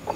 हे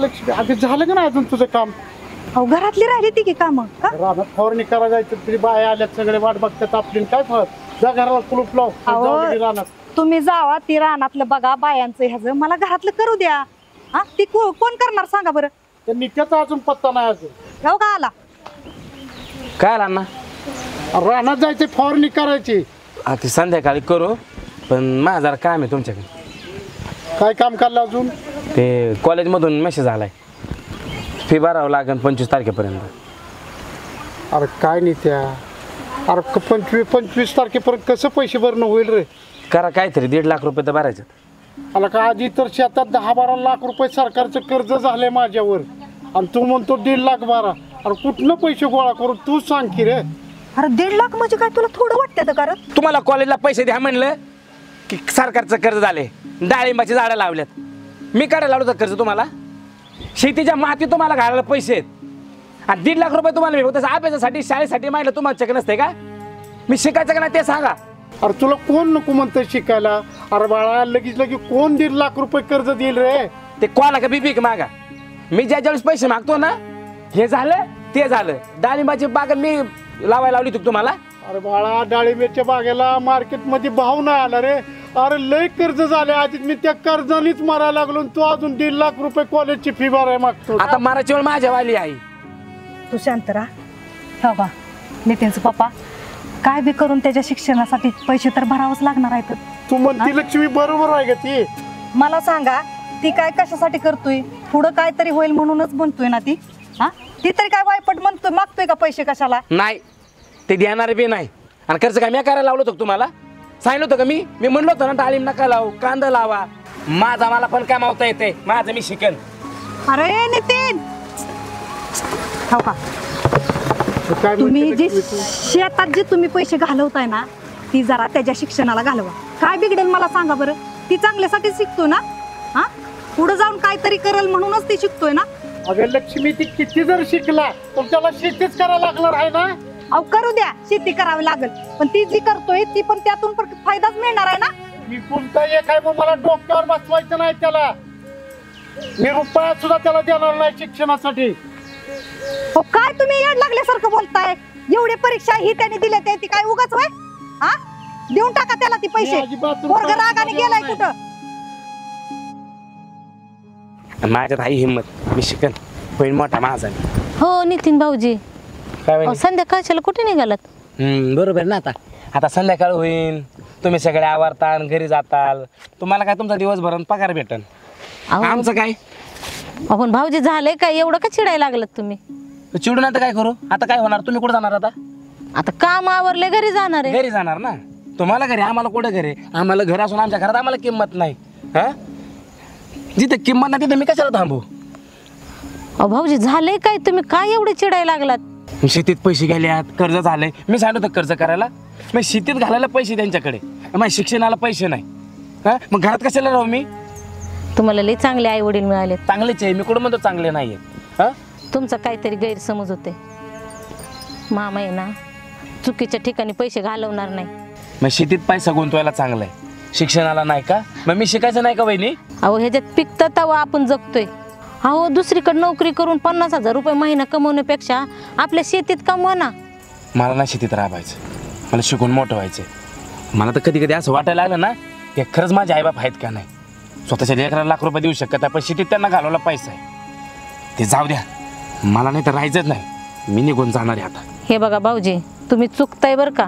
लक्ष्मी अगं झालं का नाही अजून तुझं काम? अहो घरातली राहिली ती की काम का? रानात फवारणी करायला जायचं तरी बाया आल्यात सगळे वाट बघतात आपली काय फरक. जा घराला कुलूप लाव जाऊ दे रानात. तुम्ही जावा ती रानातलं बघा बायांचं ह्याचं मला घरातलं करू द्या. हा ती कोण करणार सांगा बरं? त्या नित्याचा अजून पत्ता नाही अजून. हो का आला काय आला ना? रानात जायचे फवारणी करायची. ते संध्याकाळी करू पण माझं जरा काम आहे तुमच्याकडे. काय काम काढलं अजून? ते कॉलेजमधून मेसेज आलाय फी भरावं लागेल 25 तारखेपर्यंत. अरे काय नित्या, अरे 25 तारखेपर्यंत कसं पैसे भरणं होईल रे? करा काहीतरी 1.5 लाख रुपये तर भरायचं. आला का आधी तर शेतात 10-12 लाख रुपये सरकारचं कर्ज झालंय माझ्यावर आणि तू म्हणतो 1.5 लाख भरा. अरे कुठनं पैसे गोळा करू तू सांग की रे. अरे 1.5 लाख म्हणजे काय तुला थोडं वाटतं का? तुम्हाला कॉलेजला पैसे द्या म्हणलं की सरकारचं कर्ज झाले. डाळिंबाची झाडं लावल्यात मी काढायला लावलं कर्ज तुम्हाला. शेतीच्या माती तुम्हाला घालायला पैसे आहेत आणि 1.5 लाख रुपये तुम्हाला मी तसं अभ्यासासाठी शाळेसाठी माहिती तुम्हाला चक नसते का? मी शिकायचं का नाही ते सांगा. अरे तुला कोण नको म्हणतंय शिकायला? अरे बाळा लगेच कोण 1.5 लाख रुपये कर्ज देईल रे? ते कोणा का बीक मागा. मी ज्या ज्यावेळेस पैसे मागतो ना हे झालं ते झालं. डाळिंबाची बाग मी लावायला लावली तुम्हाला. अरे बाळा डाळिंबाच्या बागेला मार्केटमध्ये भाव नाही आला रे. अरे लय कर्ज झाले आधी मी त्या कर्जानेच मारायला लागलो. तू अजून 1.5 लाख रुपये कॉलेजची फी भरायला मागतो. आता मारायची वेळ माझ्यावाली आहे. तू शांत राहा. हो का नितीनचं पप्पा काय बी करून त्याच्या शिक्षणासाठी पैसे तर भरावंच लागणार आहेत. तू म्हणती लक्ष्मी बरोबर आहे का ती? मला सांगा ती काय कशासाठी करतोय? पुढं काहीतरी होईल म्हणूनच म्हणतोय ना ती. हा ती तरी काय वायपट म्हणतोय मागतोय का पैसे कशाला? नाही ते देणारे बी नाही. आणि खर्च काय मी करायला लावलो होतो तुम्हाला? सांगितलं होतं का मी म्हणलो होतो ना डाळिंब नका लावू कांदा लावा. माझा मला पण कमावता येते माझं मी शिकन. अरे नितीन हो का काय तुम्ही जी शेतात जे तुम्ही पैसे घालवताय ना ती जरा त्याच्या शिक्षणाला घालवा. काय बिघडेल मला सांगा बरं? ती चांगल्यासाठी शिकतोय ना. हा पुढे जाऊन काहीतरी करेल म्हणूनच ती शिकतोय ना. अगं लक्ष्मी ती किती जर शिकला तर त्याला शेतीच करायला लागणार आहे ना. अहो करू द्या शेती करावी लागेल पण ती जी करतोय ती पण त्यातून पण फायदाच मिळणार आहे ना. मी कोणता एक आहे मग मला डोक्यावर बसवायचं नाही त्याला. मी रुपया सुद्धा त्याला देणार नाही शिक्षणासाठी. हो काय तुम्ही येड लागल्यासारखं बोलताय? एवढी परीक्षा ही त्याने दिल्या ती काय उगाच होय? हा देऊन टाका त्याला ती पैसे. पोरग रागाने गेलाय कुठं? माझ्यात आई हिंमत मी शिकन पण मोठा माझा. हो नितीन भाऊजी काय संध्याकाळच्याला कुठे निघालात? बरोबर ना. आता संध्याकाळ होईल तुम्ही सगळे आवरताल घरी जाताल तुम्हाला काय तुमचा दिवसभर पगार भेटन. आमचं काय आपण भाऊजी झालंय काय एवढं का चिडायला लागलात तुम्ही? चिडून आता काय करू? आता काय होणार? तुम्ही कुठे जाणार? आता काम आवरले घरी जाणार आहे. घरी जाणार ना. तुम्हाला घरी आम्हाला कुठे घरी? आम्हाला घर असून आमच्या घरात आम्हाला किंमत नाही. हा जिथे किंमत नाही तिथे मी कशाला थांबू? भाऊजी झालंय काय तुम्ही काय एवढे चिडायला लागलात? शेतीत पैसे गेल्यात कर्ज झालंय. मी सांगितलं होतं कर्ज करायला. मग शेतीत घालायला पैसे त्यांच्याकडे माझ्या शिक्षणाला पैसे नाही. हा मग घरात कशाला राहू मी? तुम्हाला लई चांगले आई वडील मिळाले. चांगलेच आहे मी कुठं म्हणतो चांगले नाहीये. हा तुमचा काहीतरी गैरसमज होते. मामा आहे ना चुकीच्या ठिकाणी पैसे घालवणार नाही. मग शेतीत पैसा गुंतवायला चांगला आहे शिक्षणाला नाही का? मग मी शिकायचं नाही का वहिनी? अहो ह्याच्यात पिकतं तेव्हा आपण जगतोय. अहो दुसरीकडे नोकरी करून 50,000 रुपये महिना कमवण्यापेक्षा आपल्या शेतीत कमवा ना. मला ना शेतीत राबायचं. मला शिकून मोठं व्हायचं. मला तर कधी कधी असं वाटायला लागलं ना की खरंच माझे आईबाप आहेत का नाही. स्वतःच्या 1 लाख रुपये देऊ शकत पण शेतीत त्यांना घालवला पैसा आहे. ते जाऊ द्या मला नाही तर राहायचंच नाही. मी निघून जाणार आहे आता. हे बघा भाऊजी तुम्ही चुकताय बरं का.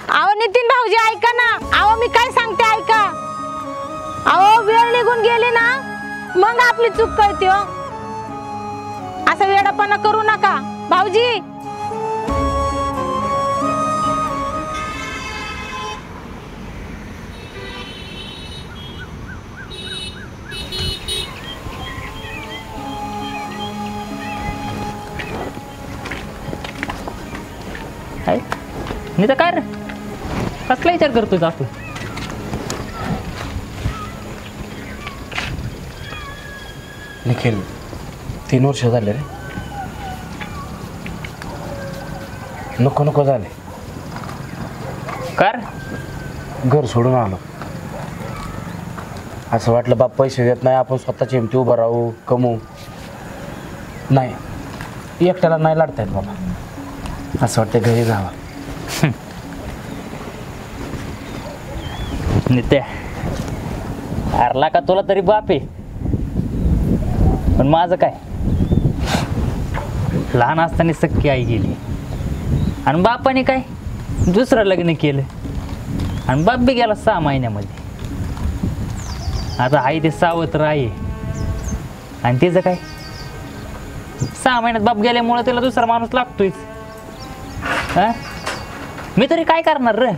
अहो नितीन भाऊजी ऐका ना. अहो मी काय सांगते ऐका. अहो वेळ निघून गेली ना मग आपली चूक कळते हो. असा वेडापणा करू नका भाऊजी. मी तर काय रे कसला विचार करतोय आपण? निखिल 3 वर्ष झाले रे. नको नको झाले. कार घर सोडून आलो. असं वाटलं बाप पैसे देत नाही, आपण स्वतःची हिमती उभं राहू, कमवू. नाही, एकट्याला नाही लाडता येत बाबा. असं वाटतं घरी जावं. नित्या हारला का तुला तरी बाप आहे, पण माझं काय, लहान असताना सख्खी आई गेली आणि बापाने काय दुसरं लग्न केलं आणि बाप बी गेला 6 महिन्यामध्ये. आता आई ते सावत्र आहे आणि तिचं काय 6 महिन्यात बाप गेल्यामुळं त्याला दुसरा माणूस लागतोय. हा मी तरी काय करणार रे.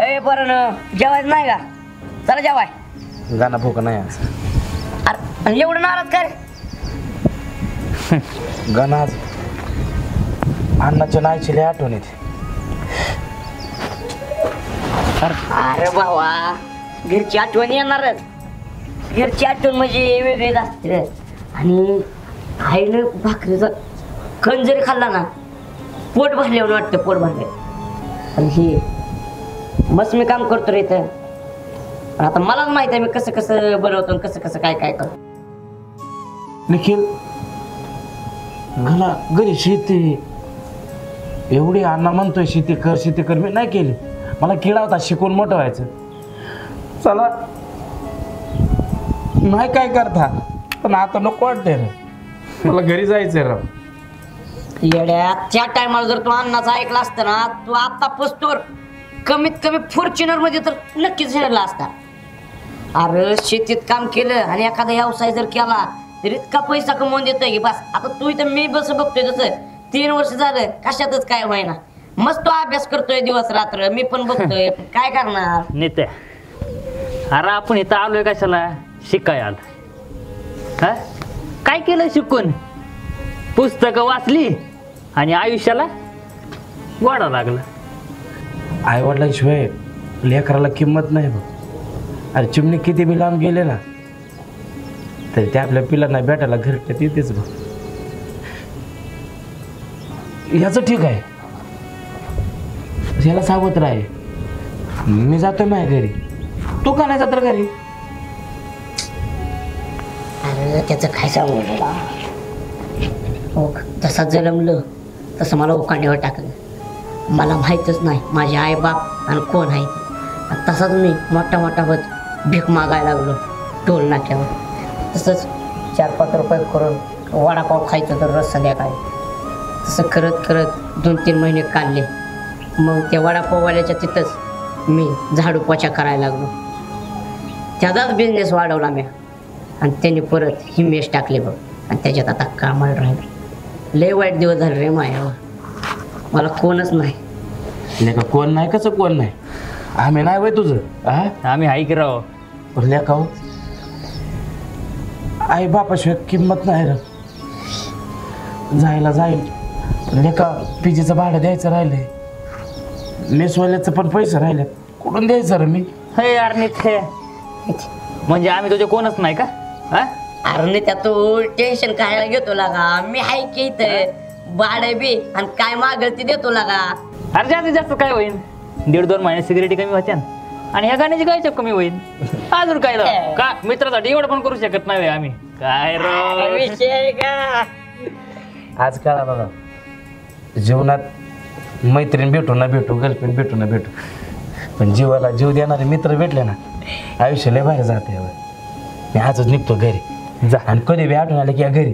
ए बरं जेवायचं नाही का? चला जेवाय. गाणं भूक नाही आज. अरे एवढं नाराज काय? गाणं आज अण्णाच्या नाहीची लय आठवण येते. अरे बाबा घरची आठवण येणारच. घरची आठवण म्हणजे वेगळीच असते रे. आणि आईनं भाकरीचा खण जरी खाल्ला ना पोट भरल्यावर वाटतं, पोट भरले. आणि हे मस्त मी काम करतो रे इथं. पण आता मलाच माहित आहे मी कसं कसं बनवतो आणि कसं कसं काय काय करतो. निखिल, मला घरी शेती एवढी अण्णा म्हणतोय शेती कर मी नाही केली. मला किडा होता शिकून मोठं व्हायचं. चला नाही काय करता, पण आता नको वाटतंय रे. मला घरी जायचंय राव. येड्या त्या टायमाला जर तू अन्नाचं ऐकलं असतं ना, तू आता पोचतोर कमीत कमी फॉर्च्युनर मध्ये तर नक्कीच झेडला असता. अरे शेतीत काम केलं आणि एखादा व्यवसाय जर केला तर इतका पैसा कमवून देतोय की बस. आता तू इथं मी बस बघतोय तसं 3 वर्ष झालं कशातच काय व्हायना. मस्त तो अभ्यास करतोय दिवस रात्र, मी पण बघतोय. काय करणार नेत्या, अरे आपण इथं आलोय कशाला? शिकाय आलो. हा काय केलं शिकून? पुस्तकं वाचली आणि आयुष्याला गोडा लागला. आई वडिलांशिवाय लेकराला किंमत नाही बघ. अरे चिमणी किती बी लांब गेले ना तरी ते आपल्या पिलांना भेटायला घरट्यात येतेच बघ. ह्याचं ठीक आहे, ह्याला सावत्र आहे. मी जातोय माझ्या घरी, तू का नाही जात रे घरी? अरे त्याचं काय सांगू तुला. हो तसा जन्मलं तसं मला उकांडीवर टाकलं. मला माहीतच नाही माझे आई बाप आणि कोण आहे. तसाच मी मोठा मोठा होत भीक मागायला लागलो टोल नाक्यावर. तसंच 4-5 रुपये करून वडापाव खायचं तर रोज संध्याकाळी. तसं करत करत 2-3 महिने काढले. मग त्या वडापाववाल्याच्या तिथंच मी झाडू पोछा करायला लागलो. त्याचाच बिझनेस वाढवला मी. आणि त्यांनी परत ही मेस टाकली बघ. आणि त्याच्यात आता कामाला राहिलं. लय वाईट दिवस झाले रे मायावर. मला कोणच नाही. लेका कोण नाही कसं कोण नाही? आम्ही नाही वय तुझं. हा आम्ही हाय की राव. लेका हो, आई बापाशिवाय किंमत नाही रे. जायला जाईल लेका. पिजीचं भाडं द्यायचं राहिलंय, मेसवाल्याचं पण पैसे राहिले. कुठून द्यायचं रे मी? हे यार नित्या, म्हणजे आम्ही तुझे कोणच नाही का? हा अरे त्या तू टेन्शन खायला घेतो लागा. मी आहे की इथं भाडे बी आणि काय मागल ते देतो लागा. अरे जास्तीत जास्त काय होईल? 1.5-2 महिने सिगरेटी कमी होत्या आणि ह्या गाण्याची गायच्या कमी होईल. अजून काय राव? का मित्रासाठी एवढं पण करू शकत नाही आम्ही. काय राव विषय का? आज कळा बघा, जीवनात मैत्रीण भेटू ना भेटू, गर्लफ्रेंड भेटू ना भेटू, पण जीवाला जीव देणारे मित्र भेटले ना आयुष्य लय बाहेर जाते. मी आजच निघतो घरी जा. आणि कधी बी आठवण आले की या घरी.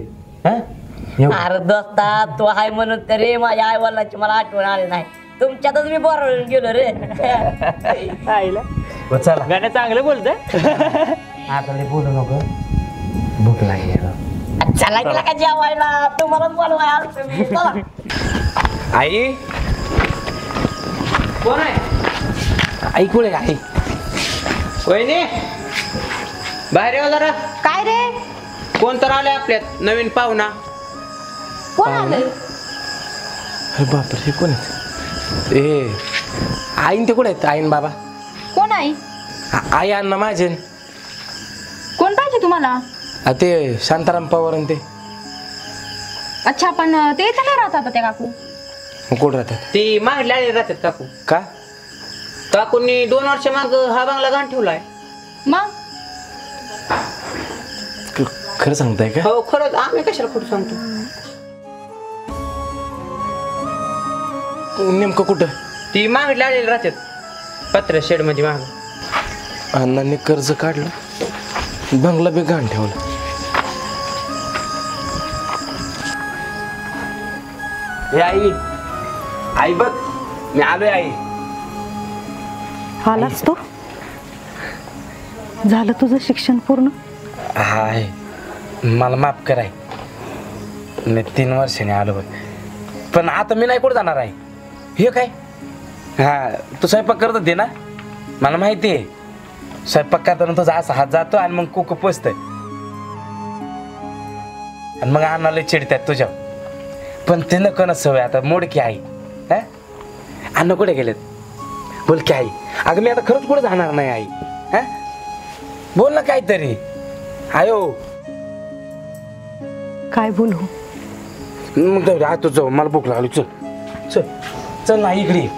अरे दोस्ता तू आहे म्हणून तरी माझ्या आई वडिलांची मला आठवण आली नाही. तुमच्यातच मी बरोबर गेलो रे. आईला चला गाणं चांगलं बोलतंय. आता लय बोलू नको, भूक लागली. चला गेला का जेवायला? तुम्हालाच बोलवाय आलतो मी. चला. आई कोण आहे? आई कुठे आई? वहिनी बाहेर येऊ जरा. काय रे? कोण तर आले आपल्यात नवीन पाहुणा. कोण आलंय? अरे बापरे, हे कोण आहेत? ए आईन ते कुठे आहेत? आईन बाबा? कोण आहे? आई अण्णा माझे. कोण पाहिजे तुम्हाला? ते शांताराम पवार ते. अच्छा, पण ते इथं नाही राहत आता त्या काकू. मग कुठं राहतात? ती मागली आलेली राहतात काकू. का? काकूंनी 2 वर्ष माग हा बंगला घाण ठेवलाय. मग खरं सांगताय का? हो खरंच, आम्ही कशाला खोटं सांगतो. नेमकं कुठं? ती मागली आलेली राहतात पत्र्या शेड मध्ये माग. अण्णांनी कर्ज काढलं, बंगला बी घाण ठेवला. हे आई, आई बघ मी आलोय. आई आलाच तो? झालं तुझं शिक्षण पूर्ण? हाय, मला माफ कराय. मी 3 वर्षांनी आलो बघ. पण आता मी नाही कुठं जाणार आहे. हे काय? हा, तू स्वयंपाक करत होते ना, मला माहिती आहे. स्वयंपाक करताना तुझा असा हात जातो आणि मग कुक पोचतंय आणि मग अन्नाला चिडतात तुझ्या. पण ते नको ना सवय, आता मोडकी आई. हा, अन्न कुठे गेलेत? बोल की आई. अगं मी आता खरंच कुठे जाणार नाही आई. हा, बोल ना काहीतरी. आयो काय बोलू? मग जाऊ तू जाऊ, मला भूक लागली. चल चल चल ना इकडे ये.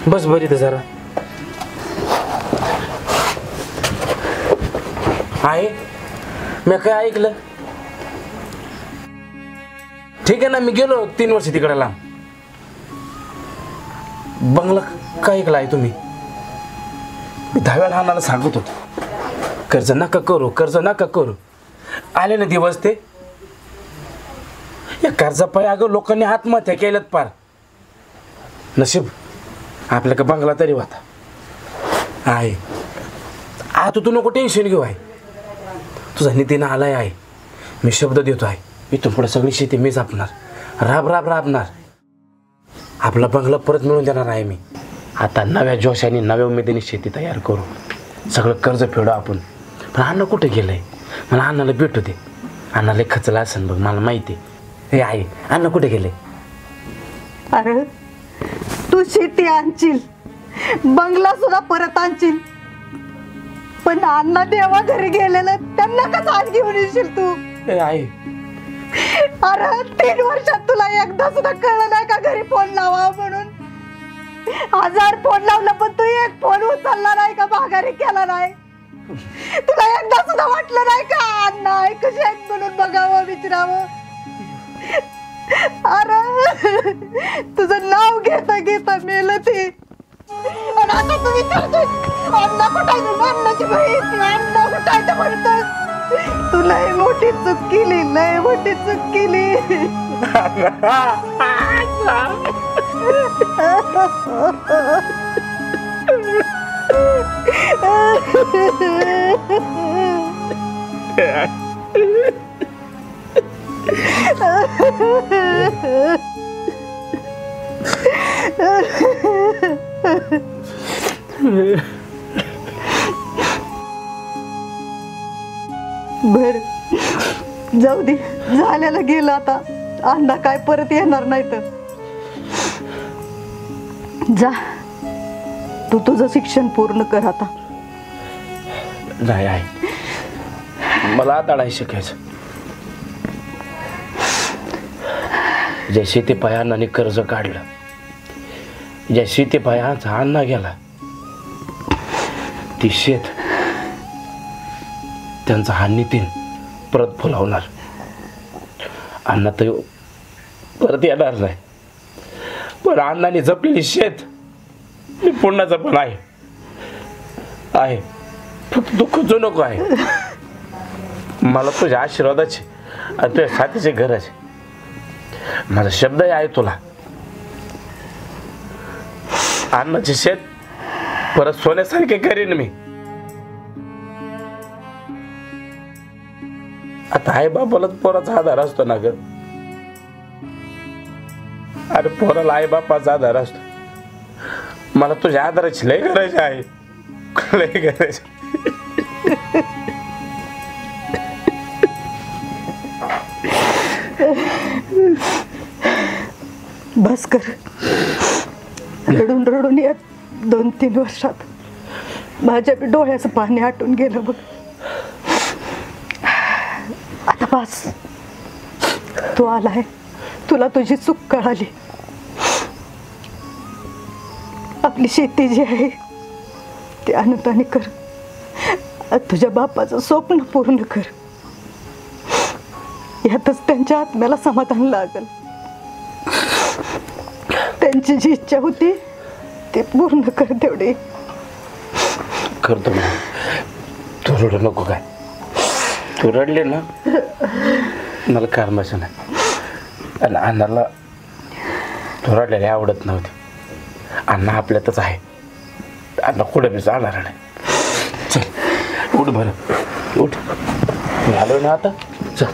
बस बरी तर जरा. आहे मी काय ऐकलं? ठीक आहे ना, मी गेलो 3 वर्ष तिकडे लांब. बंगला काय ऐकला आहे तुम्ही? मी 10व्या लहानाला सांगत होतो कर्ज नका करू, कर्ज नका करू. आले ना दिवस ते. या कर्जापायी अगं लोकांनी आत्महत्या केल्यात पार. नशीब आपल्या का बंगला तरी होता. आहे आता तू नको टेन्शन घेऊ. आहे तुझा नितीनं आलाय. आहे मी शब्द देतो आहे, इथून पुढे सगळी शेती मी जपणार, राबणार. आपला बंगला परत मिळून देणार आहे मी. आता नव्या जोशाने नव्या उमेदीने शेती तयार करू, सगळं कर्ज फेडू आपण. पण अण्णा कुठे गेलंय? मला अण्णाला भेटू दे. अण्णाला खचला असेल बघ, मला माहिती आहे. हे आहे, अण्णा कुठे गेले? अरे तू शेती आणशील, बंगला सुद्धा परत आणशील, पण अण्णा देवा घरी गेलेलं त्यांना कसं आज घेऊन येशील तू? हे आहे. अरे 3 वर्षात तुला एकदा सुद्धा कळलं नाही का घरी फोन लावा म्हणून? 1000 फोन लावला पण तू एक फोन उचलला नाही का, माघारी केला नाही? तुला एकदा सुद्धा वाटलं नाही का अण्णा आहे कशी आहेत म्हणून बघावं, विचारावं? अरे तुझं नाव घेता घेता मेलं ते. आणि आता तू विचारतोय अण्णा कुठं? अण्णाची बहीण अण्णा कुठं म्हणतोस? तू लय मोठी चूक केली, लय मोठी चूक केली. बर जाऊ दे, झाल्याला गेलं आता. अण्णा काय परत येणार नाही तर जा, तू तुझं शिक्षण पूर्ण कर आता. नाही आहे, मला आता नाही शिकायचं. ज्या शेतीपायी अण्णाने कर्ज काढलं, ज्या शेतीपायी आज अण्णा गेला, ती शेत त्यांचा हा नितीन परत फुलावणार. अण्णा तर परत येणार नाही, पण अण्णाने जपलेली शेत मी पुन्हा जपण आहे. फक्त दुःख जो नको आहे. मला तुझ्या आशीर्वादाचे आणि तुझ्या साथीचे गरज. माझा शब्द आहे तुला, अण्णाचे शेत परत सोन्यासारखे करीन मी. आता आई बापालाच पोराचा आधार असतो ना ग. अरे पोराला आई बापाचा आधार असतो. मला तुझ्या आधाराची लय गरज आहे, लय गरज. बस कर, रडून रडून या 2-3 वर्षात माझ्या डोळ्याचं पाणी आटून गेलं बघ. आता बस, तू आलाय, तुला तुझी चूक कळाली. आपली शेती जी आहे ती आनंदाने कर. तुझ्या बापाचं स्वप्न पूर्ण कर. यातच त्यांच्या आत्म्याला समाधान लागल. त्यांची जी इच्छा होती ते पूर्ण कर तेवढे. करतो मी. तू रडू नको काय. तू रडले ना मला करमायचं नाही. आणि अण्णाला तू रडलेली आवडत नव्हती. अण्णा आपल्यातच आहे. अण्णा कुठं बी जाणार नाही. चल उठ बरं उठ. मी आलो ना आता. चल